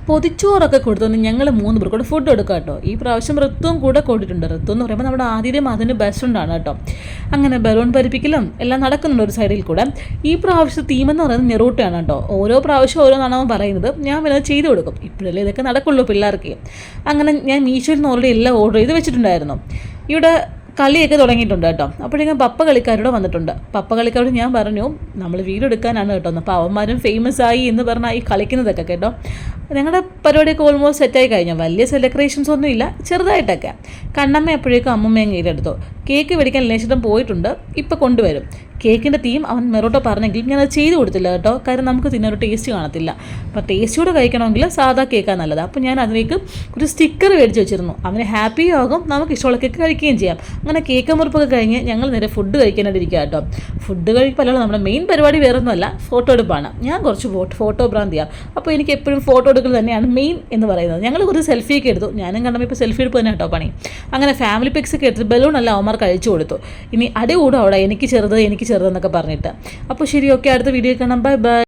പൊതിച്ചോറൊക്കെ കൊടുത്തു ഞങ്ങൾ 3 പേർ കൂടെ ഫുഡ് കൊടുക്കാം കേട്ടോ. ഈ പ്രാവശ്യം ഋത്തുവും കൂടെ കൂടിയിട്ടുണ്ട്. ഋതു എന്ന് പറയുമ്പോൾ നമ്മുടെ ആദ്യം അതിന് ബെസ്റ്റ് ഫ്രണ്ടാണ് കേട്ടോ. അങ്ങനെ ബലൂൺ പരിപ്പിക്കലും എല്ലാം നടക്കുന്നുണ്ട് ഒരു സൈഡിൽ കൂടെ. ഈ പ്രാവശ്യത്തെ തീമെന്ന് പറയുന്നത് നെറൂട്ടയാണ് കേട്ടോ. ഓരോ പ്രാവശ്യം ഓരോന്നാണ് അവൻ പറയുന്നത്. ഞാൻ പിന്നെ ചെയ്ത് കൊടുക്കും. ഇപ്പോഴല്ലേ ഇതൊക്കെ നടക്കുള്ളൂ പിള്ളേർക്ക്. അങ്ങനെ ഞാൻ മീഷോയിൽ നിന്ന് ഓൾറെഡി എല്ലാം ഓർഡർ ചെയ്ത് വെച്ചിട്ടുണ്ടായിരുന്നു. ഇവിടെ കളിയൊക്കെ തുടങ്ങിയിട്ടുണ്ട് കേട്ടോ. അപ്പോഴേക്കും പപ്പ കളിക്കാരോട് വന്നിട്ടുണ്ട്. പപ്പ കളിക്കാരോട് ഞാൻ പറഞ്ഞു നമ്മൾ വീഡിയോ എടുക്കാനാണ് കേട്ടോ. അപ്പോൾ അവന്മാരും ഫേമസ് ആയി എന്ന് പറഞ്ഞാൽ ഈ കളിക്കുന്നതൊക്കെ കേട്ടോ. ഞങ്ങളുടെ പരിപാടിയൊക്കെ ഓൾമോസ്റ്റ് സെറ്റായി കഴിഞ്ഞു. വലിയ സെലിബ്രേഷൻസ് ഒന്നും ഇല്ല, ചെറുതായിട്ടൊക്കെ. കണ്ണമ്മ എപ്പോഴേക്കും അമ്മമ്മയും കയ്യിലെടുത്തു. കേക്ക് മേടിക്കാൻ ലേശം പോയിട്ടുണ്ട്, ഇപ്പം കൊണ്ടുവരും. കേക്കിൻ്റെ തീം അവൻ മെറോട്ടോ പറഞ്ഞെങ്കിൽ ഞാനത് ചെയ്ത് കൊടുത്തില്ല കേട്ടോ. കാര്യം നമുക്ക് തിന്നൊരു ടേസ്റ്റ് കാണത്തില്ല. അപ്പോൾ ടേസ്റ്റോടെ കഴിക്കണമെങ്കിൽ സാധാ കേക്കാണ് നല്ലത്. അപ്പോൾ ഞാൻ അതിലേക്ക് ഒരു സ്റ്റിക്കർ മേടിച്ച് വെച്ചിരുന്നു. അവന് ഹാപ്പി ആകും, നമുക്ക് ഇഷ്ടമുള്ള കേക്ക് കഴിക്കുകയും ചെയ്യാം. അങ്ങനെ കേക്ക് മുറിപ്പൊക്കെ കഴിഞ്ഞ് ഞങ്ങൾ നേരെ ഫുഡ് കഴിക്കാനായിട്ട് ഇരിക്കുക കേട്ടോ. ഫുഡ് കഴിപ്പല്ല, നമ്മുടെ മെയിൻ പരിപാടി വേറൊന്നുമല്ല, ഫോട്ടോ എടുപ്പാണ്. ഞാൻ കുറച്ച് ഫോട്ടോ ഭ്രാന്തിയാണ്. അപ്പോൾ എനിക്ക് എപ്പോഴും ഫോട്ടോ എടുക്കൽ തന്നെയാണ് മെയിൻ എന്ന് പറയുന്നത്. ഞങ്ങൾ കുറച്ച് സെൽഫിയൊക്കെ എടുത്തു. ഞാനും കണ്ടപ്പോൾ ഇപ്പോൾ സെൽഫി എടുപ്പ് തന്നെ കേട്ടോ പണി. അങ്ങനെ ഫാമിലി പിക്സൊക്കെ എടുത്ത് ബലൂണല്ല അവന്മാർ കഴിച്ചു കൊടുത്തു. ഇനി അടി കൂടും അവിടെ, എനിക്ക് ചെറുതെന്നൊക്കെ പറഞ്ഞിട്ട്. അപ്പോൾ ശരി, ഓക്കെ, അടുത്ത വീഡിയോ കാണാം. Bye bye.